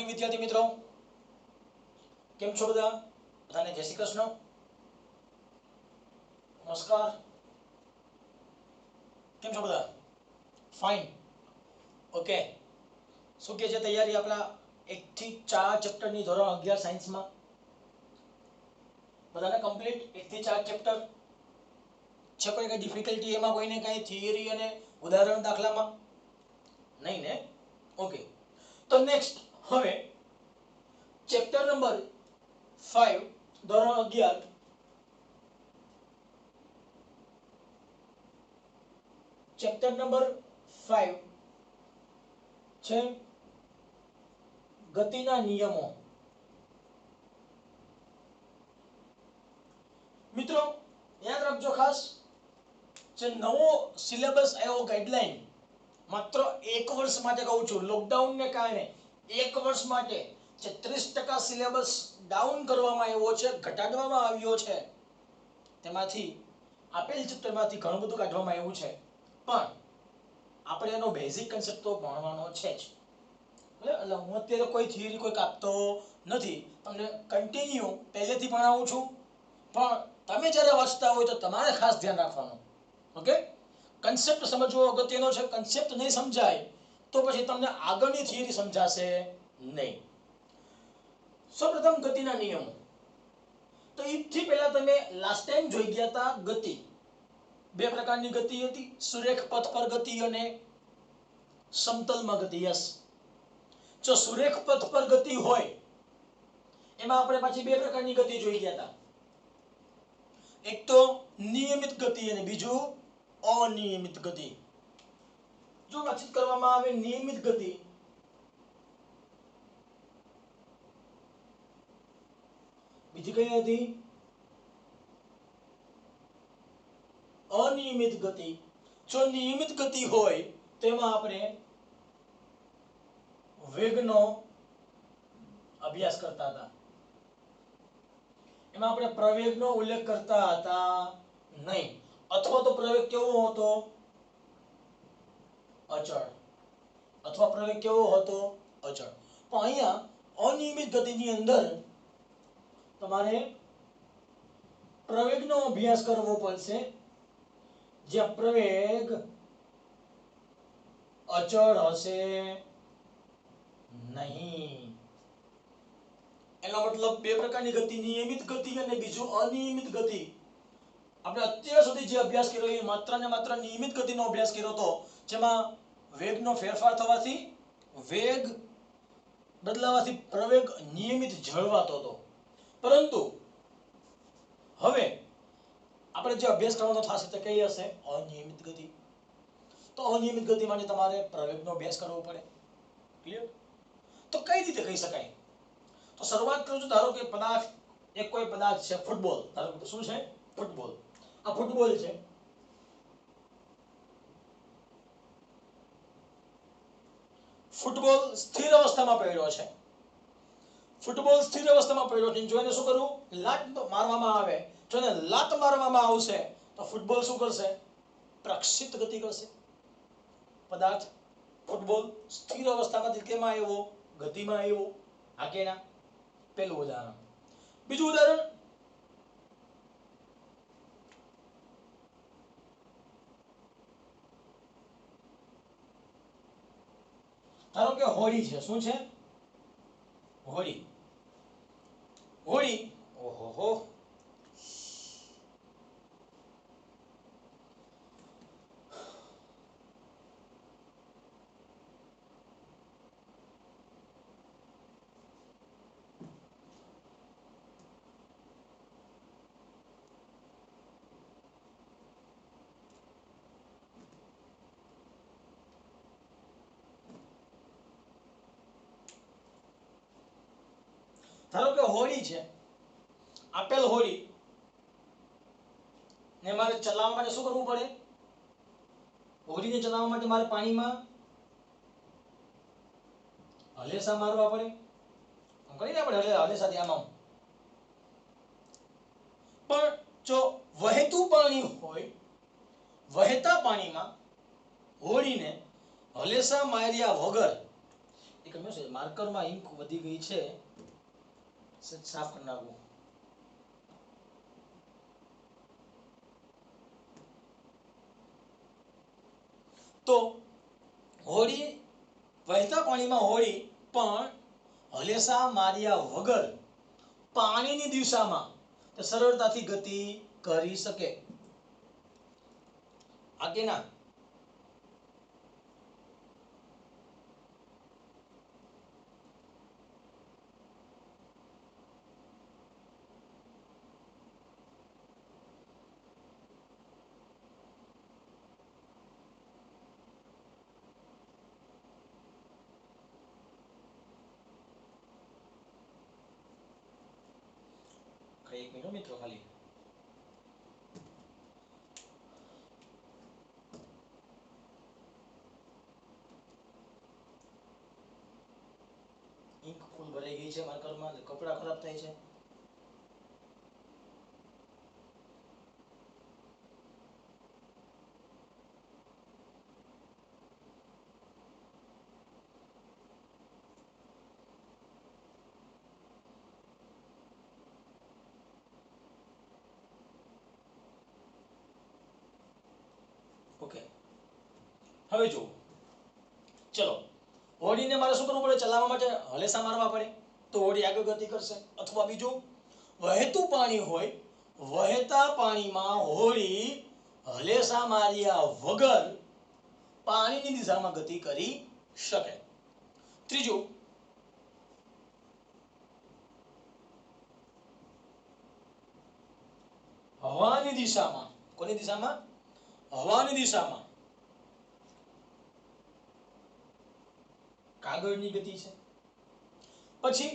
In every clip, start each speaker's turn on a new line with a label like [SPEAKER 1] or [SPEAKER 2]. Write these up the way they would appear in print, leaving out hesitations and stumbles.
[SPEAKER 1] વિદ્યાર્થી મિત્રો, કેમ છો બધા? બધાને જય શ્રી કૃષ્ણ, નમસ્કાર. કેમ છો બધા? ફાઇન. ઓકે. શું કે છે તૈયારી આપણા 1 થી 4 ચેપ્ટરની ધોરણ 11 સાયન્સમાં? બધાને કમ્પ્લીટ 1 થી 4 ચેપ્ટર છે? કોઈ કઈ ડિફિકલ્ટી એમાં, કોઈને કઈ થિયરી અને ઉદાહરણ દાખલામાં? નહીં ને? ઓકે. તો નેક્સ્ટ હવે ચેપ્ટર નંબર 5 ધોરણ 11 ચેપ્ટર નંબર 5 છે ગતિના નિયમો. મિત્રો યાદ રાખજો ખાસ, જે નવો સિલેબસ આવ્યો, ગાઈડલાઈન, માત્ર 1 વર્ષ માટે કહું છું, લોકડાઉનને કારણે 1 વર્ષ માટે જે 30% સિલેબસ ડાઉન કરવામાં આવ્યો છે, ઘટાડવામાં આવ્યો છે, તેમાંથી આપેલ ચેપ્ટરમાંથી ઘણું બધું કાઢવામાં આવ્યું છે, પણ આપણે એનો બેઝિક કન્સેપ્ટ તો ભણવાનો છે જ. એટલે હું અત્યારે કોઈ થિયરી કોઈ કાપતો નથી, તમને કન્ટિન્યુ પહેલેથી ભણાવું છું, પણ તમે જ્યારે વાંચતા હોય તો તમારે ખાસ ધ્યાન રાખવાનું. ઓકે? કન્સેપ્ટ સમજવો અગત્યનો છે. કન્સેપ્ટ નહીં સમજાય તો પછી તમને આગળની થિયરી સમજાશે નહીં. સૌપ્રથમ ગતિના નિયમો. તો એથી પહેલા તમે લાસ્ટ ટાઈમ જોઈ ગયા હતા ગતિ. 2 પ્રકારની ગતિ હતી, સુરેખ પથ પર ગતિ અને સમતલમાં ગતિ. યસ, જો સુરેખ પથ પર ગતિ હોય એમાં આપણે પાછી 2 પ્રકારની ગતિ જોઈ ગયા હતા. એક તો નિયમિત ગતિ અને બીજું અનિયમિત ગતિ. જો વાતચીત કરવામાં આવે નિયમિત ગતિ, બીજી કઈ હતી? અનિયમિત ગતિ. જો નિયમિત ગતિ હોય તેમાં આપણે વેગનો અભ્યાસ કરતા હતા. એમાં આપણે પ્રવેગનો ઉલ્લેખ કરતા હતા નહીં, અથવા તો પ્રવેગ કેવો હતો? અચળ. અથવા પ્રવેગ કેવો હતો? અચળ. પણ અહીંયા અનિયમિત ગતિની અંદર તમારે પ્રવેગનો અભ્યાસ કરવો પડશે, જ્યાં પ્રવેગ અચળ હશે નહીં. એનો મતલબ 2 પ્રકારની ગતિ, નિયમિત ગતિ અને બીજું અનિયમિત ગતિ. આપણે અત્યાર સુધી જે અભ્યાસ કર્યો એ માત્ર ને માત્ર નિયમિત ગતિનો અભ્યાસ કર્યો હતો, જેમાં વેગનો ફેરફાર થવાથી, વેગ બદલાવાથી પ્રવેગ નિયમિત જળવાતો હતો. પરંતુ હવે આપણે જે અભ્યાસ કરવાનો થશે તે કઈ હશે? અનિયમિત ગતિ. તો અનિયમિત ગતિ માટે તમારે પ્રવેગનો અભ્યાસ કરવો પડે. ક્લિયર? તો કઈ રીતે કહી શકાય? તો શરૂઆત કરું છું. ધારો કે પદાર્થ, એક કોઈ પદાર્થ છે, ફૂટબોલ. ધારો કે શું છે? ફૂટબોલ. આ ફૂટબોલ છે. ફૂટબોલ સ્થિર અવસ્થામાં પડ્યો છે. ફૂટબોલ સ્થિર અવસ્થામાં પડ્યો છે. જો એને શું કરવું? લાત મારવામાં આવે. જો એને લાત મારવામાં આવશે તો ફૂટબોલ શું કરશે? પ્રક્ષિપ્ત ગતિ કરશે. પદાર્થ ફૂટબોલ સ્થિર અવસ્થામાંથી કેમાં આવ્યો? ગતિમાં આવ્યો. આ કે ના? પહેલું ઉદાહરણ. બીજું ઉદાહરણ, ધારો કે હોડી છે. શું છે? હોડી. હોડી, ઓહો, ધારો કે હોડી છે. આપેલ હોડી ને મારે ચલાવવા માટે શું કરવું પડે? હોડીને ચલાવવા માટે મારે પાણીમાં હલેસા મારવા પડે. કરીને આપણે હલેસાથી આમ. પણ જો વહેતું પાણી હોય, વહેતા પાણીમાં હોડીને હલેસા માર્યા વગર એક મિનિટ માર્કરમાં ઇંક વધી ગઈ છે, સાફ કરી નાખું. તો હોળી, વહેતા પાણીમાં હોળી પણ હલેસા માર્યા વગર પાણીની દિશામાં સરળતાથી ગતિ કરી શકે. આ કે ના? એક મિનિટ મિત્રો, ખાલી ઇંક ફૂલ ભરાઈ ગઈ છે માર્કરમાં, કપડા ખરાબ થાય છે. ઓકે, હવે જુઓ, ચલો હોડીને મારે શું કરવું પડે? ચલાવવા માટે હલેસા મારવા પડે, તો હોડી આગળ ગતિ કરશે. અથવા બીજું, વહેતું પાણી હોય, વહેતા પાણીમાં હોડી હલેસા માર્યા વગર પાણીની દિશામાં ગતિ કરી શકે. ત્રીજું, હવાની દિશામાં. કોની દિશામાં? હવાની દિશામાં કાગળની ગતિ છે. પછી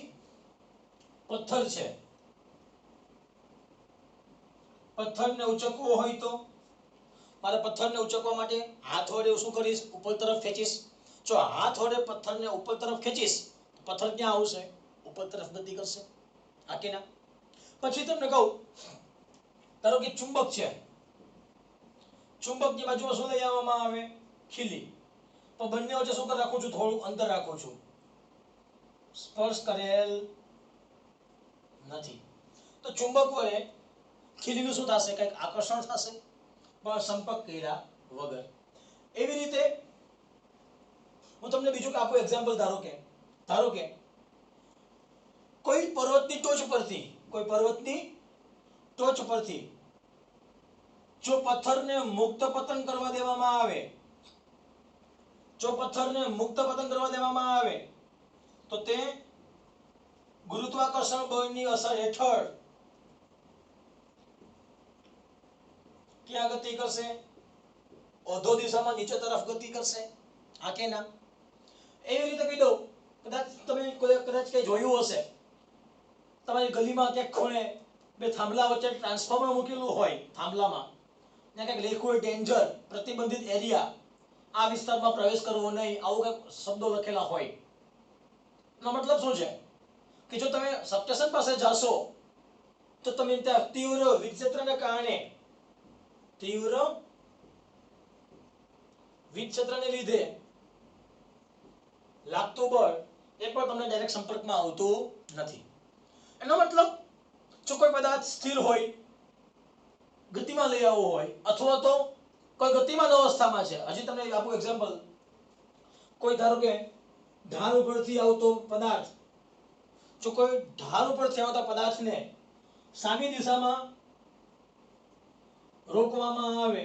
[SPEAKER 1] પથ્થર છે, પથ્થરને ઉચકવો હોય તો મારે પથ્થરને ઉચકવા માટે હાથ વડે શું કરીશ? ઉપર તરફ ખેંચીશ. જો હાથ વડે પથ્થરને ઉપર તરફ ખેંચીશ, પથ્થર ક્યાં આવશે? ઉપર તરફ ગતિ કરશે. આ કે ના? પછી તમને કહું, ધારો કે ચુંબક છે, ચુંબકની બાજુમાં શું લઈ આવવામાં આવે? ખીલી. તો બંને વચ્ચે શું રાખું છું? થોડું અંતર રાખું છું. સ્પર્શ કરેલ નથી, તો ચુંબક વડે ખીલીનું શું થશે? કંઈક આકર્ષણ થશે, પણ સંપર્ક કર્યા વગર. એવી રીતે હું તમને બીજું આપું એક્ઝામ્પલ. ધારો કે કોઈ પર્વતની ટોચ પરથી જો પથ્થરને મુક્ત પતન કરવા દેવામાં આવે, તો તે ગુરુત્વાકર્ષણ બળની અસર હેઠળ ક્યાં ગતિ કરશે? અધો દિશામાં નીચે તરફ ગતિ કરશે. આ કે ના? એવી રીતે કહી દઉં, કદાચ તમે કઈ જોયું હશે, તમારી ગલીમાં ક્યાંક ખૂણે બે થાંભલા વચ્ચે ટ્રાન્સફોર્મર મૂકેલું હોય, થાંભલામાં ને કંઈક લખ્યું હોય ડેન્જર, પ્રતિબંધિત એરિયા, આ વિસ્તારમાં પ્રવેશ કરવો નહીં, આવું કંઈક શબ્દો લખેલા હોય. એનો મતલબ શું છે? કે જો તમે સબસ્ટેશન પાસે જાશો, તો તમે ત્યાં તીવ્ર વિક્ષેત્રને કારણે, લીધે લાગતું બળ એ પણ તમને ડાયરેક્ટ સંપર્કમાં આવતું નથી. એનો મતલબ જો કોઈ પદાર્થ સ્થિર હોય, ગતિમાં લઈ આવવો હોય, અથવા તો કોઈ ગતિમાન અવસ્થામાં છે. હજી તમને આપું એક્ઝામ્પલ. કોઈ ધારો કે ઢાળ ઉપરથી આવતો પદાર્થ, જો કોઈ ઢાળ ઉપરથી આવતા પદાર્થને સામી દિશામાં રોકવામાં આવે,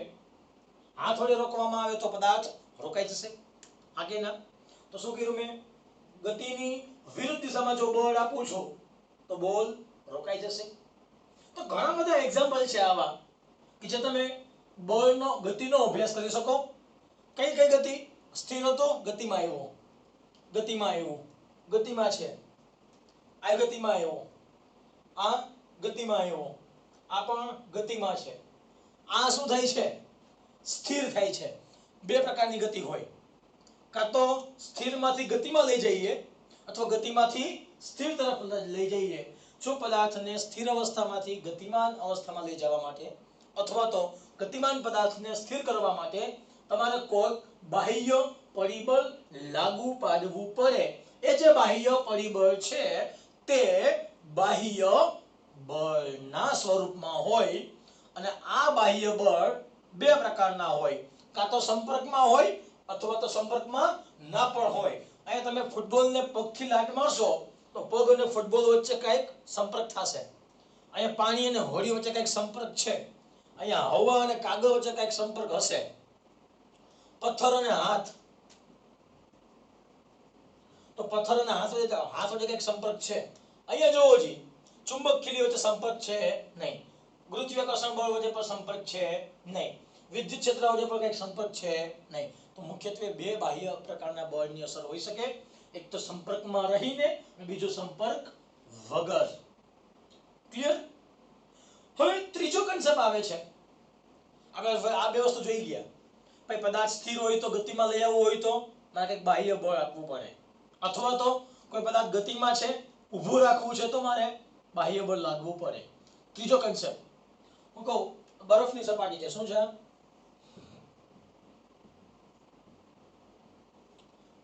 [SPEAKER 1] હાથ વડે રોકવામાં આવે, તો પદાર્થ રોકાઈ જશે. આ કે ના? તો શું કર્યું મેં? ગતિની વિરુદ્ધ દિશામાં જો બળ આપું છું, તો બોલ રોકાઈ જશે. તો ઘણા બધા એક્ઝામ્પલ છે આવા કે જે તમે બળનો, ગતિનો અભ્યાસ કરી શકો. કઈ ગતિ? સ્થિર હતો, ગતિમાં આવ્યો, ગતિમાં છે, આ ગતિમાં આવ્યો, આ ગતિમાં આવ્યો, આ પણ ગતિમાં છે. આ શું થાય છે? સ્થિર થાય છે. બે પ્રકારની ગતિ હોય, કાં તો સ્થિરમાંથી ગતિમાં લઈ જઈએ, અથવા ગતિમાંથી સ્થિર તરફ લઈ જઈએ. જો પદાર્થને સ્થિર અવસ્થામાંથી ગતિમાન અવસ્થામાં લઈ જવા માટે, અથવા તો ગતિમાન પદાર્થને સ્થિર કરવા માટે તમારે કોઈ બાહ્ય પરિબળ લાગુ પાડવું પડે, એ જે બાહ્ય પરિબળ છે તે બાહ્ય બળના સ્વરૂપમાં હોય અને આ બાહ્ય બળ બે પ્રકારના હોય, કાં તો સંપર્કમાં હોય અથવા તો સંપર્કમાં ના પણ હોય. અહીંયા તમે ફૂટબોલને પગથી લાત મારશો તો પગ અને ફૂટબોલ વચ્ચે કંઈક સંપર્ક થશે. અહીંયા પાણી અને હોળી વચ્ચે કંઈક સંપર્ક છે. અહીંયા હવા અને કાગળ વચ્ચે કંઈક સંપર્ક હશે. પથ્થર અને હાથ, તો પથ્થર અને હાથ વચ્ચે કંઈક સંપર્ક છે. અહીંયા જોવો જી, ચુંબક ખીલી વચ્ચે સંપર્ક છે નહીં, ગુરુત્વાકર્ષણ બળ વચ્ચે પણ સંપર્ક છે નહીં, વિદ્યુત ક્ષેત્ર વચ્ચે પણ કંઈક સંપર્ક છે નહીં. તો મુખ્યત્વે બે બાહ્ય પ્રકારના બળની અસર હોઈ શકે, એક તો સંપર્કમાં રહીને અને બીજો સંપર્ક વગર. ક્લિયર? હવે ત્રીજો કન્સેપ્ટ આવે છે. આગળ આ બે વસ્તુ જોઈ ગયા. ભાઈ પદાર્થ સ્થિર હોય તો ગતિમાં લઈ આવવું હોય તો મારે કંઈક બાહ્ય બળ આપવું પડે, અથવા તો કોઈ પદાર્થ ગતિમાં છે ઊભું રાખવું છે તો મારે બાહ્ય બળ લાગવું પડે. ત્રીજો કન્સેપ્ટ હું કહું, બરફની સપાટી છે. શું છે?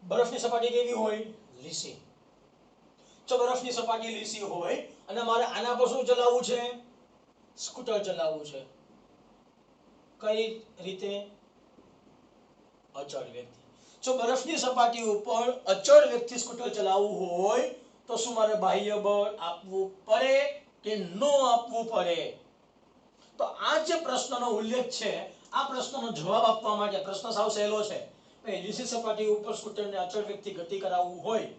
[SPEAKER 1] બરફની સપાટી કેવી હોય? લીસી. જો બરફની સપાટી લીસી હોય અને મારે આના પર શું ચલાવવું છે? સ્કૂટર ચલાવવું છે. કઈ રીતે? અચળ વ્યક્તિ. જો બરફની સપાટી ઉપર અચળ વ્યક્તિ સ્કૂટર ચલાવવું હોય તો શું મારે બાહ્ય બળ આપવું પડે કે ન આપવું પડે? તો આ જે પ્રશ્નનો ઉલ્લેખ છે, આ પ્રશ્નનો જવાબ આપવા માટે પ્રશ્ન સાવ સહેલો છે. લીસી સપાટી ઉપર સ્કૂટરને અચળ વ્યક્તિ ગતિ કરાવવું હોય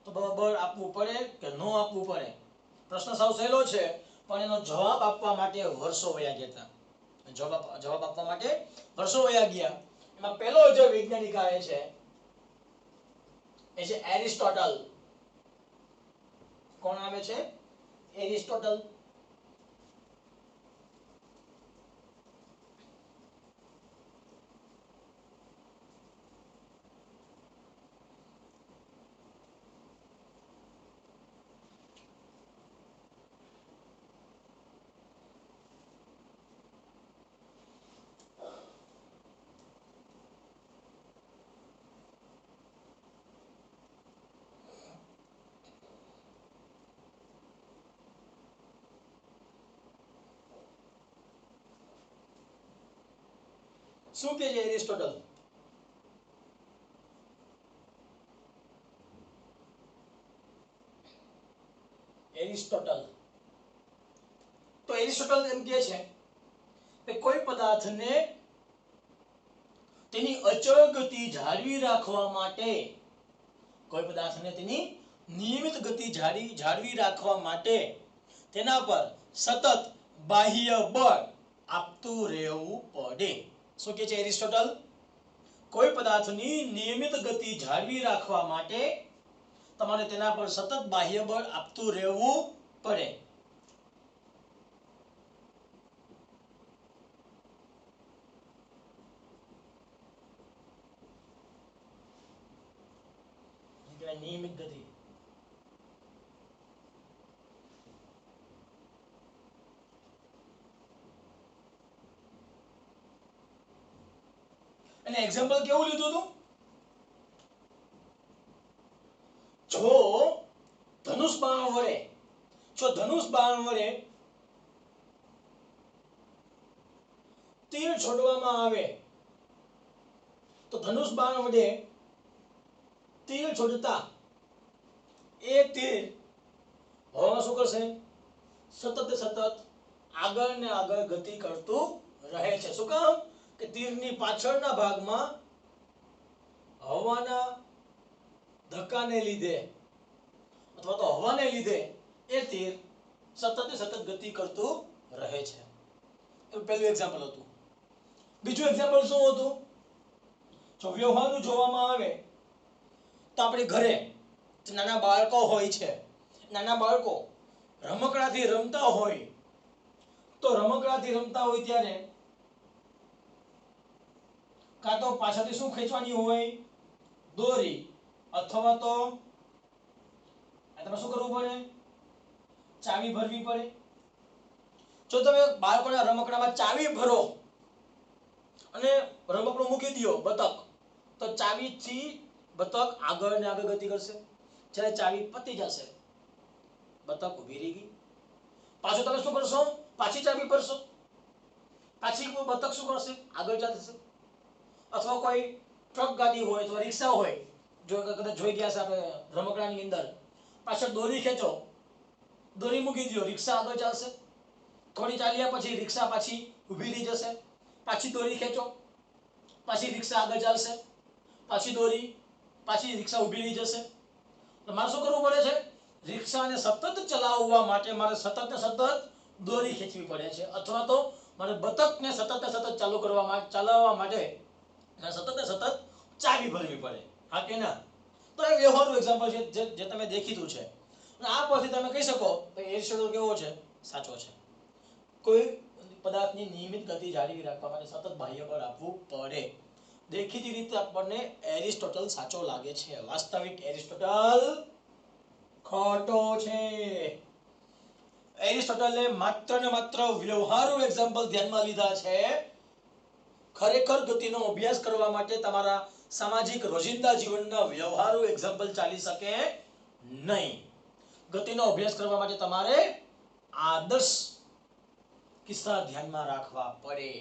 [SPEAKER 1] તો બળ આપવું પડે કે ન આપવું પડે? પ્રશ્ન સાવ સહેલો છે, પણ એનો જવાબ આપવા માટે વર્ષો વયા ગયા. જવાબ આપવા માટે વર્ષો વયા ગયા. એમાં પહેલો જે વૈજ્ઞાનિક આવે છે એ છે એરિસ્ટોટલ. કોણ આવે છે? એરિસ્ટોટલ. શું કહે છે એરિસ્ટોટલ? એરિસ્ટોટલ તો એરિસ્ટોટલ એમ કહે છે કે કોઈ પદાર્થને તેની અચળ ગતિ જાળવી રાખવા માટે, કોઈ પદાર્થને તેની નિયમિત ગતિ જાળવી રાખવા માટે તેના પર સતત બાહ્ય બળ આપતું રહેવું પડે. શું કહે છે એરિસ્ટોટલ? કોઈ પદાર્થની નિયમિત ગતિ જાળવી રાખવા માટે તમારે તેના પર સતત બાહ્ય બળ આપતું રહેવું પડે. નિયમિત ગતિ. અને એક્ઝામ્પલ કેવું લીધું હતું? જો ધનુષ બાણ વડે તીર છોડવામાં આવે તો ધનુષ બાણ વડે તીર છોડતા એ તીર હવામાં શું કરશે? સતત આગળ ને આગળ ગતિ કરતું રહે છે. શું કામ? કે તીરની પાછળના ભાગમાં હવાના ધક્કાને લીધે અથવા તો હવાને લીધે એ તીર સતત ગતિ કરતું રહે છે. એ પહેલું એક્ઝામ્પલ હતું. બીજું એક્ઝામ્પલ શું હતું? જો વ્યવહારનું જોવામાં આવે તો આપણે ઘરે નાના બાળકો હોય છે, નાના બાળકો રમકડાથી રમતા હોય તો રમકડાથી રમતા હોય ત્યારે કાં તો પાછળથી શું ખેંચવાની હોય? દોરી. અથવા તો તમે શું કરવું પડે? ચાવી ભરવી પડે. જો તમે બાળકોના રમકડામાં ચાવી ભરો અને રમકડું મૂકી દો બતક, તો ચાવીથી બતક આગળ ને આગળ ગતિ કરશે. જ્યારે ચાવી પતી જશે બતક ઊભી રહી ગઈ. પાછું તમે શું કરશો? પાછી ચાવી ભરશો. પાછી બતક શું કરશે? આગળ ચાલશે. અથવા કોઈ ટ્રક ગાડી હોય અથવા રિક્ષા હોય, જો કદાચ જોઈ ગયા છે આપણે રમકડાની અંદર, પાછળ દોરી ખેંચો, દોરી મૂકી દો, રિક્ષા આગળ ચાલશે. થોડી ચાલ્યા પછી રિક્ષા પાછી ઊભી રહી જશે. પાછી દોરી ખેંચો, પાછી રિક્ષા આગળ ચાલશે. પાછી દોરી, પાછી રિક્ષા ઊભી રહી જશે. તો મારે શું કરવું પડે છે? રિક્ષાને સતત ચલાવવા માટે મારે સતત ને સતત દોરી ખેંચવી પડે છે, અથવા તો મારે બતકને સતત ને સતત ચાલુ ચલાવવા માટે સતત ને સતત ચાવી ભરવી પડે. હા કે ના? તો એ વ્યવહારનું એક્ઝામ્પલ છે જે તમે દેખીતું છે. અને આ પરથી તમે કહી શકો કે એરિસ્ટોટલ કેવો છે? સાચો છે. કોઈ પદાર્થની નિયમિત ગતિ જાળવી રાખવા માટે સતત બાહ્ય બળ આપવું પડે. દેખીતી રીતે આપણને એરિસ્ટોટલ સાચો લાગે છે. વાસ્તવિક એરિસ્ટોટલ ખોટો છે. એરિસ્ટોટલે માત્ર ને માત્ર વ્યવહારુ એક્ઝામ્પલ ધ્યાનમાં લીધા છે. ખરેખર ગતિનો અભ્યાસ કરવા માટે તમારા સામાજિક રોજિંદા જીવનના વ્યવહારુ એક્ઝામ્પલ ચાલી શકે નહીં. ગતિનો અભ્યાસ કરવા માટે તમારે આદર્શ કિસ્સા ધ્યાનમાં રાખવા પડે.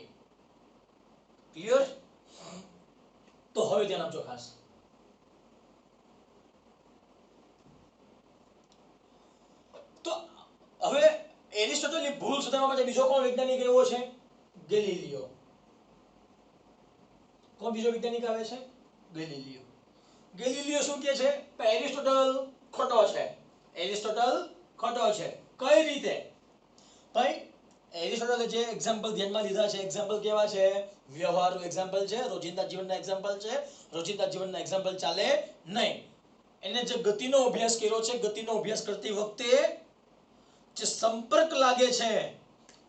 [SPEAKER 1] ક્લિયર? તો હવે ધ્યાન આપજો ખાસ. તો હવે એરિસ્ટોટલની ભૂલ સુધારવા માટે બીજો કોણ વૈજ્ઞાનિક એવો છે? ગેલિલિયો. કોણ બીજો વૈજ્ઞાનિક આવે છે? ગેલિલિયો. ગેલિલિયો શું કહે છે? એરિસ્ટોટલ ખોટો છે. એરિસ્ટોટલ ખોટો છે. કઈ રીતે? ભાઈ, એરિસ્ટોટલે જે એક્ઝામ્પલ ધ્યાનમાં લીધા છે, એક્ઝામ્પલ કેવા છે? વ્યવહારુ એક્ઝામ્પલ છે, રોજિંદા જીવનના એક્ઝામ્પલ છે. રોજિંદા જીવનના એક્ઝામ્પલ ચાલે નહીં. એને જે ગતિનો અભ્યાસ કર્યો છે, ગતિનો અભ્યાસ કરતી વખતે જે સંપર્ક લાગે છે,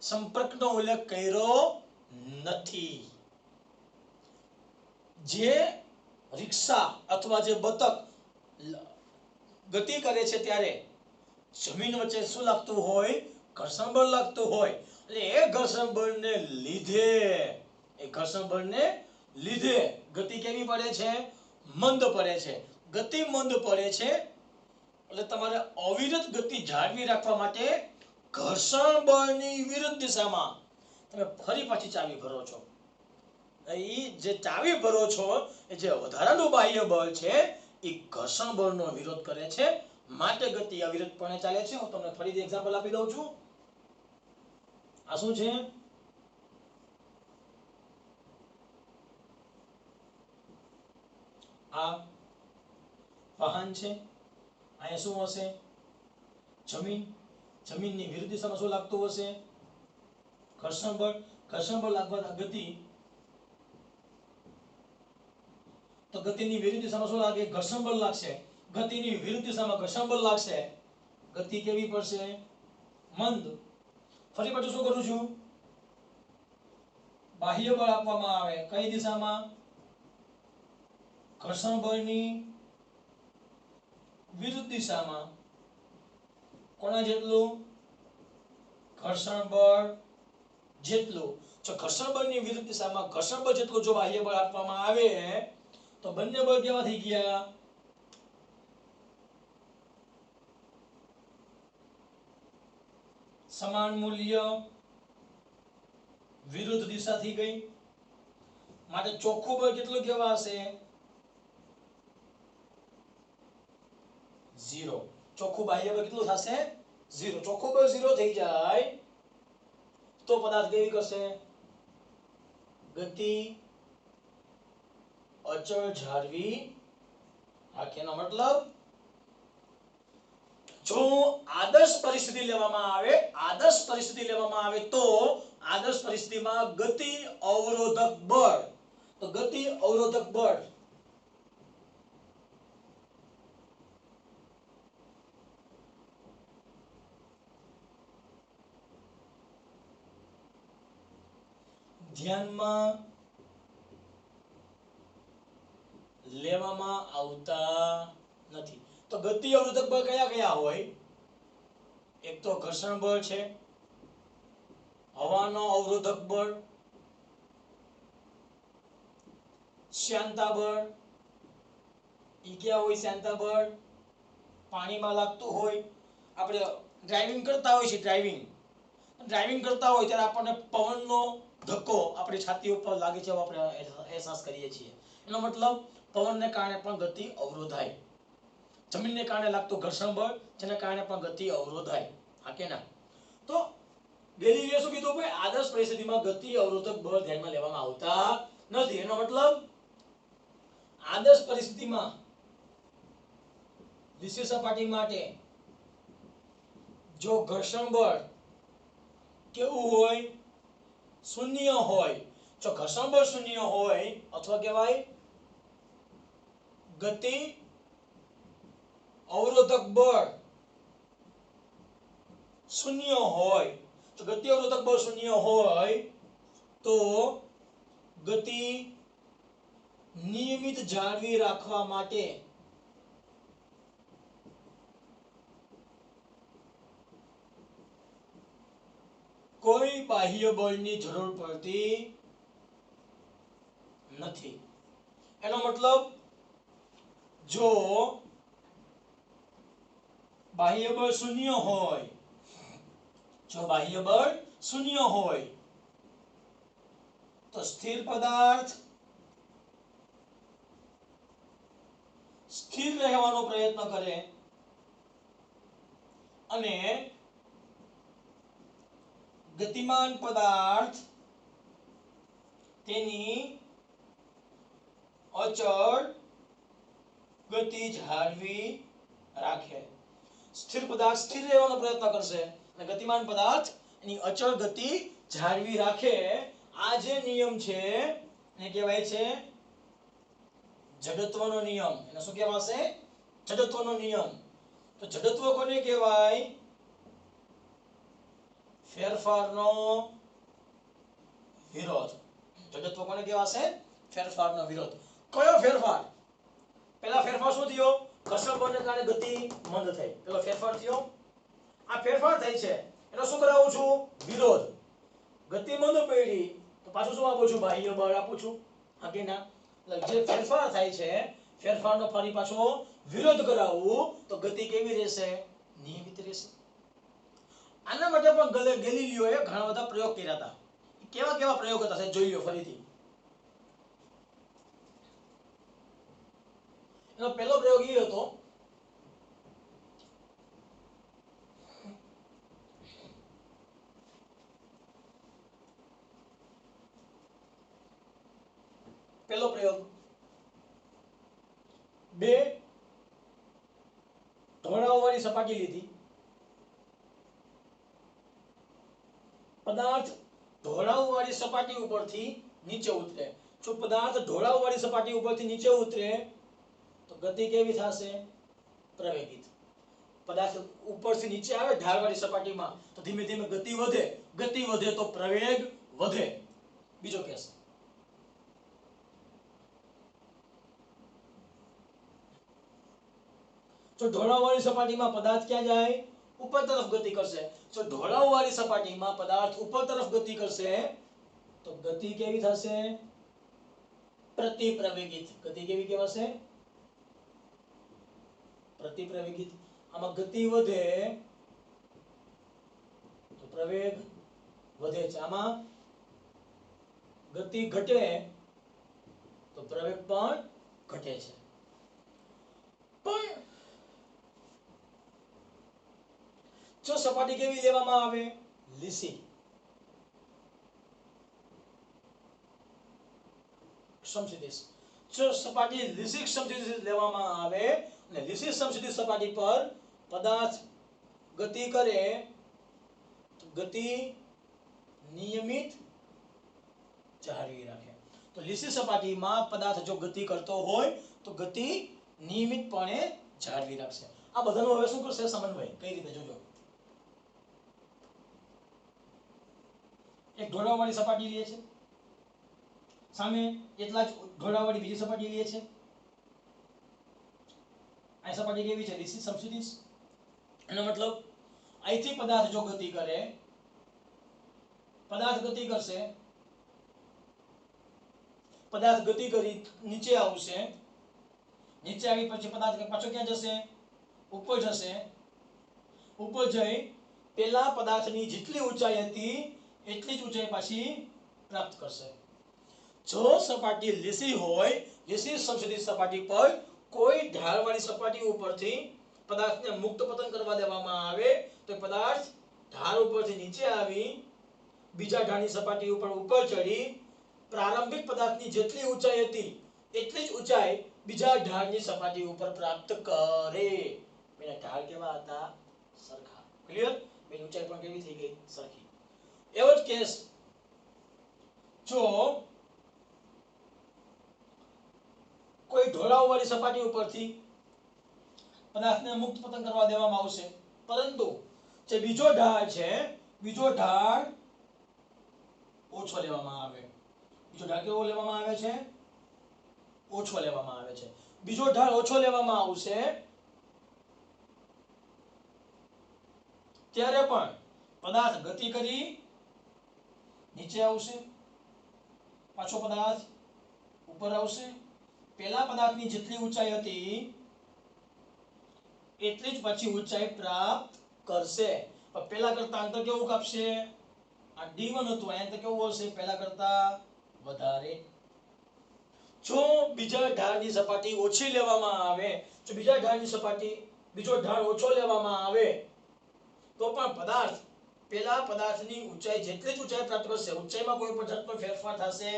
[SPEAKER 1] સંપર્કનો ઉલ્લેખ કર્યો નથી. જે રિક્ષા અથવા જે બતક ગતિ કરે છે ત્યારે જમીન વચ્ચે શું લાગતું હોય? ઘર્ષણ બળ લાગતું હોય. એટલે એ ઘર્ષણ બળને લીધે ગતિ કેવી પડે છે? મંદ પડે છે. ગતિ મંદ પડે છે એટલે તમારે અવિરત ગતિ જાળવી રાખવા માટે ઘર્ષણ બળની વિરુદ્ધ દિશામાં તમે ફરી પાછી ચાવી ભરો છો. એ જે ચાવી ભરો છો એ જે વધારાનું બાહ્ય બળ છે એ ઘર્ષણ બળનો વિરોધ કરે છે, માટે ગતિ અવિરતપણે ચાલે છે. હું તમને ફરીથી એક્ઝામ્પલ આપી દઉં છું. આ શું છે? આ વાહન છે. અહીંયા શું હશે? જમીન. જમીનની વિરુદ્ધ દિશામાં શું લાગતું હશે? ઘર્ષણ બળ. ઘર્ષણ બળ લાગવા ગતિ, તો ગતિની વિરુદ્ધ દિશામાં શું લાગે? ઘર્ષણ બળ લાગશે. ગતિની વિરુદ્ધ દિશામાં ઘર્ષણ બળ લાગશે. ગતિ કેવી પડશે? મંદ. ફરી પાછું શું કરું છું? બાહ્ય બળ આપવામાં આવે. કઈ દિશામાં? ઘર્ષણ બળની વિરુદ્ધ દિશામાં. કોના જેટલું? ઘર્ષણ બળ જેટલું. જો ઘર્ષણ બળની વિરુદ્ધ દિશામાં ઘર્ષણ બળ જેટલું જો બાહ્ય બળ આપવામાં આવે તો બંને બળ કેવા થઈ ગયા? સમાન મૂલ્ય, વિરુદ્ધ દિશા થઈ ગઈ. માટે ચોખ્ખું બળ કેટલું કેવા હશે? 0. ચોખ્ખું બાહ્ય બળ કેટલું થશે? 0. ચોખ્ખું બળ 0 થઈ જાય તો પદાર્થ કેવી કરશે? ગતિ અચળ જાળવી રાખે. એનો મતલબ જો આદર્શ પરિસ્થિતિ લેવામાં આવે તો આદર્શ પરિસ્થિતિમાં ગતિ અવરોધક બળ, તો ગતિ અવરોધક બળ ધ્યાનમાં લેવામાં આવતા નથી. તો ગતિ અવરોધક બળ કયા કયા હોય? એક તો ઘર્ષણ બળ છે, હવાનો અવરોધક બળ, શ્યાનતા બળ. ઈ ક્યાં હોય? શ્યાનતા બળ પાણીમાં લાગતું હોય, આપણે ડ્રાઇવિંગ કરતા હોય છે, ડ્રાઇવિંગ કરતા હોય ત્યારે આપણને પવનનો ધક્કો આપણી છાતી ઉપર લાગે છે, આપણે અહેસાસ કરીએ છીએ. એનો મતલબ પવનને કારણે પણ ગતિ અવરોધાય. જમીનને કારણે લાગતું ઘર્ષણ બળ, જેના કારણે પણ ગતિ અવરોધાય. હા કે ના? તો ગેલીલીએ શું કીધું ભાઈ? આદર્શ પરિસ્થિતિમાં ગતિ અવરોધક બળ ધ્યાનમાં લેવામાં આવતા નથી. એનો મતલબ આદર્શ પરિસ્થિતિમાં વિશેષ સપાટી માટે જો ઘર્ષણ બળ કેવું હોય? શૂન્ય હોય. જો ઘર્ષણ બળ શૂન્ય હોય અથવા કહેવાય ગતિ અવરોધક બળ શૂન્ય હોય, તો ગતિ અવરોધક બળ શૂન્ય હોય તો ગતિ નિયમિત જાળવી રાખવા માટે કોઈ બાહ્ય બળની જરૂર પડતી નથી. એનો મતલબ જો બાહ્ય બળ શૂન્ય હોય, જો બાહ્ય બળ શૂન્ય હોય તો સ્થિર પદાર્થ સ્થિર રહેવાનો પ્રયત્ન કરે અને ગતિમાન પદાર્થ તેની અચળ ગતિ જાળવી રાખે. સ્થિર પદાર્થ સ્થિર રહેવાનો પ્રયત્ન કરશે અને ગતિમાન પદાર્થ એની અચળ ગતિ જાળવી રાખે. આ જે નિયમ છે એને કહેવાય છે જડત્વનો નિયમ. એને શું કહેવાશે? જડત્વનો નિયમ. તો જડત્વ કોને કહેવાય? ફેરફારનો વિરોધ. જડત્વ કોને કહેવાશે? ફેરફારનો વિરોધ. કયો ફેરફાર? પહેલા ફેરફાર શું થયો? ઘર્ષણ બળને કારણે ગતિ મંદ થઈ. પેલો ફેરફાર થયો. આ ફેરફાર થાય છે એનો શું કરાવું છું? વિરોધ. ગતિ મંદ પડી તો પાછું શું આપું છું? બાહ્ય બળ આપું છું. હા કે ના? એટલે જે ફેરફાર થાય છે ફેરફારનો ફરી પાછો વિરોધ કરાવવું તો ગતિ કેવી રહેશે? નિયમિત રહેશે. આના માટે પણ ગેલીલિયોએ ઘણા બધા પ્રયોગ કર્યા હતા. કેવા કેવા પ્રયોગ હતા છે જોઈ લો ફરીથી. એનો પહેલો પ્રયોગ એ હતો પહેલો પ્રયોગ બે ઢોળાવવાળી સપાટી લીધી. પદાર્થ ઢોળાવવાળી સપાટી ઉપરથી નીચે ઉતરે. જો પદાર્થ ઢોળાવવાળી સપાટી ઉપરથી નીચે ઉતરે તો ગતિ કેવી થશે? પ્રવેગિત. પદાર્થ ઉપરથી નીચે આવે ઢાળવાળી સપાટીમાં તો ધીમે ધીમે ગતિ વધે. ગતિ વધે તો પ્રવેગ વધે. બીજો કેસ. જો ઢોળાવવાળી સપાટીમાં પદાર્થ ક્યાં જાય? ઉપર તરફ ગતિ કરશે. જો ઢોળાવવાળી સપાટીમાં પદાર્થ ઉપર તરફ ગતિ કરશે તો ગતિ કેવી થશે? પ્રતિપ્રવેગિત. ગતિ કેવી કહેવાશે? પ્રતિપ્રવેગિત. આમાં ગતિ વધે તો પ્રવેગ વધે છે. આમાં ગતિ ઘટે તો પ્રવેગ પણ ઘટે છે. પણ જો સપાટી કેવી લેવામાં આવે? લીસી. સમક્ષિતિજ. જો સપાટી લીસી સમક્ષિતિજ લેવામાં આવે અને લીસી સમક્ષિતિજ સપાટી પર પદાર્થ ગતિ કરે તો ગતિ નિયમિત જાળવી રાખે. તો લીસી સપાટીમાં પદાર્થ જો ગતિ કરતો હોય તો ગતિ નિયમિતપણે જાળવી રાખશે. આ બધાનો હવે શું કરશે? સમન્વય. કઈ રીતે? જોજો. એક ઢોળાવવાળી સપાટી લે છે, સામે એટલા જ ઢોળાવવાળી બીજી સપાટી લે છે. આ સપાટી કેવી છે? લીસી સમક્ષિતિજ. એનો મતલબ અહીંથી પદાર્થ જો ગતિ કરે, પદાર્થ ગતિ કરશે, પદાર્થ ગતિ કરી નીચે આવશે, નીચે આવી પછી પદાર્થ પાછો ક્યાં જશે? ઉપર જશે, ઉપર જઈ પેલા પદાર્થની જેટલી ઊંચાઈ હતી એટલી જ ઊંચાઈ પાછી પ્રાપ્ત કરશે. જો સપાટી લીસી હોય, લીસી સમક્ષિતિજ સપાટી પર કોઈ ઢાળવાળી સપાટી ઉપરથી પદાર્થને મુક્ત પતન કરવા દેવામાં આવે તો પદાર્થ ઢાળ ઉપરથી નીચે આવી બીજા ઢાળની સપાટી ઉપર ચડી પ્રારંભિક પદાર્થની જેટલી ઊંચાઈ હતી એટલી જ ઊંચાઈ બીજા ઢાળની સપાટી ઉપર પ્રાપ્ત કરે. બેના ઢાળ કેવા હતા? સરખા. ક્લિયર? બેની ઊંચાઈ પણ કેવી થઈ ગઈ? સરખી. એવો જ કેસ જો કોઈ ઢોળાવવાળી સપાટી ઉપરથી પદાર્થને મુક્ત પતન કરવા દેવામાં આવશે, પરંતુ જે બીજો ઢાળ છે, બીજો ઢાળ ઓછો લેવામાં આવે. બીજો ઢાળ કેવો લેવામાં આવે છે? ઓછો લેવામાં આવે છે. બીજો ઢાળ ઓછો લેવામાં આવશે ત્યારે પણ પદાર્થ ગતિ કરી નીચે આવશે, પાછો પદાર્થ ઉપર આવશે. પેલા પદાર્થની જેટલી ઊંચાઈ હતી એટલી જ પાછી ઊંચાઈ પ્રાપ્ત કરશે. પણ પેલા કરતા અંતર કેવું કાપશે? આ d1 હતું, આ અંતર કેવું હશે? પેલા કરતા વધારે. જો બીજા ઢાળની સપાટી ઓછી લેવામાં આવે, જો બીજો ઢાળ ઓછો લેવામાં આવે તો પણ પદાર્થ પેલા પદાર્થની ઊંચાઈ જેટલી જ ઊંચાઈ પ્રાપ્ત કરશે. ઊંચાઈમાં કોઈ પણ જાતનો ફેરફાર થશે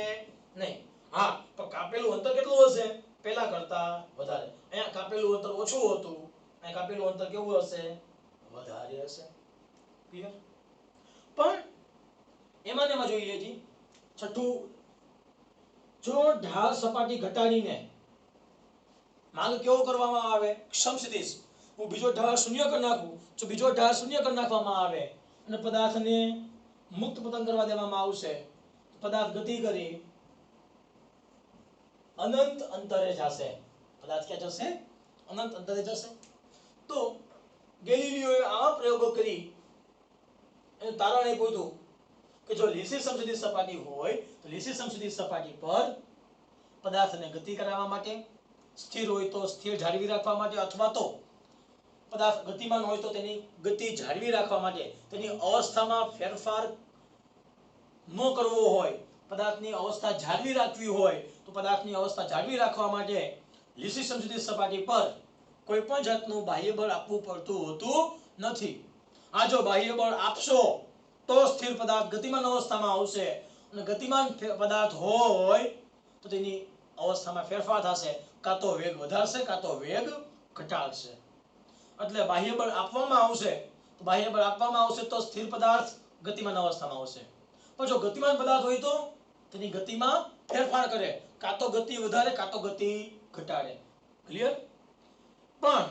[SPEAKER 1] નહીં. હા, તો કાપેલું અંતર કેટલું હશે? પેલા કરતા વધારે. અહીંયા કાપેલું અંતર ઓછું હતું, અહીંયા કાપેલું અંતર કેવું હશે? વધારે હશે. ક્લિયર? પણ એમાં જોઈએ જી છઠ્ઠું, જો ઢાળ સપાટી ઘટાડીને માર્ગ કેવો કરવામાં આવે? સમક્ષિતિજ. હું બીજો ઢાળ શૂન્ય કરી નાખું, જો બીજો ઢાળ શૂન્ય કરી નાખવામાં આવે અને પદાર્થને મુક્ત પતન કરવા દેવામાં આવશે, પદાર્થ ગતિ કરી અનંત અંતરે જશે. પદાર્થ ક્યાં જશે? અનંત અંતરે જશે. તો ગેલિલિયોએ આ પ્રયોગો કરી એનું તારણ એ પૂછ્યું કે જો લીસી સમક્ષિતિજ સપાટી હોય તો લીસી સમક્ષિતિજ સપાટી પર પદાર્થને ગતિ કરાવવા માટે, સ્થિર હોય તો સ્થિર જાળવી રાખવા માટે, અથવા તો પદાર્થ ગતિમાન હોય તો તેની ગતિ જાળવી રાખવા માટે, તેની અવસ્થામાં ફેરફાર ન કરવો હોય, પદાર્થની અવસ્થા જાળવી રાખવી હોય તો પદાર્થની અવસ્થા જાળવી રાખવા માટે લીસી સમક્ષિતિજ સપાટી પર કોઈ પણ જાતનું બાહ્ય બળ આપવું પડતું હોતું નથી. આ જો બાહ્ય બળ આપશો તો સ્થિર પદાર્થ ગતિમાન અવસ્થામાં આવશે, અને ગતિમાન પદાર્થ હોય તો તેની અવસ્થામાં ફેરફાર થશે, કાં તો વેગ વધારશે કાં તો વેગ ઘટાડશે. એટલે બાહ્ય બળ આપવામાં આવશે તો સ્થિર પદાર્થ ગતિમાન અવસ્થામાં આવશે. પણ જો ગતિમાન પદાર્થ હોય તો તેની ગતિમાં ફેરફાર કરે, કાં તો ગતિ વધારે કાં તો ગતિ ઘટાડે. ક્લિયર? પણ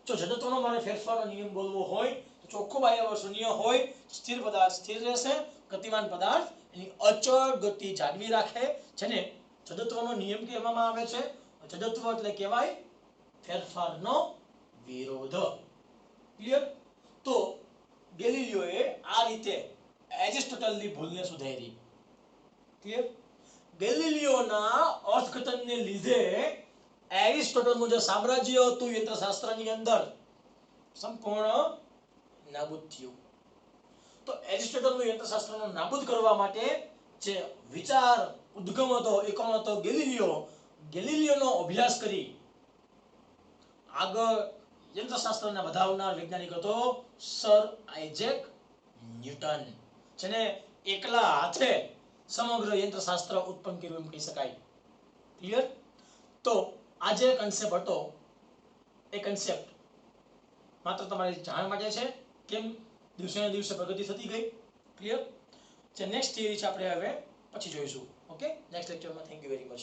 [SPEAKER 1] જો જડત્વનો મારે ફેરફારનો નિયમ બોલવો હોય તો ચોખ્ખું બાહ્ય બળ શૂન્ય હોય, સ્થિર પદાર્થ સ્થિર રહેશે, ગતિમાન પદાર્થ એની અચળ ગતિ જાળવી રાખે, જેને જડત્વનો નિયમ કહેવામાં આવે છે. જડત્વ એટલે કહેવાય ફેરફારનો વિરોધ. ક્લિયર? તો ગેલિલિયોએ આ રીતે એરિસ્ટોટલની ભૂલને સુધારી. ક્લિયર? ગેલિલિયોના અર્થઘટનને લીધે એરિસ્ટોટલનું જે સામ્રાજ્ય હતું યંત્રશાસ્ત્રની અંદર સંપૂર્ણ નાબૂદ થયું. તો એરિસ્ટોટલનું યંત્રશાસ્ત્રને નાબૂદ કરવા માટે જે વિચાર ઉદ્ગમ હતો એ કોણ હતો? ગેલિલિયોનો અભ્યાસ કરી આગળ યંત્રશાસ્ત્રને વધારનાર વૈજ્ઞાનિક હતો સર આઇઝેક ન્યૂટન, જેને એકલા હાથે સમગ્ર યંત્રશાસ્ત્ર ઉત્પન્ન કર્યું એમ કહી શકાય. ક્લિયર? તો આ જે કન્સેપ્ટ હતો એ કન્સેપ્ટ માત્ર તમારી જાણ માટે છે, કેમ દિવસે ને દિવસે પ્રગતિ થતી ગઈ. ક્લિયર? જે નેક્સ્ટ થિયરી છે આપણે હવે પછી જોઈશું. ઓકે, નેક્સ્ટ લેક્ચરમાં. Thank you very much.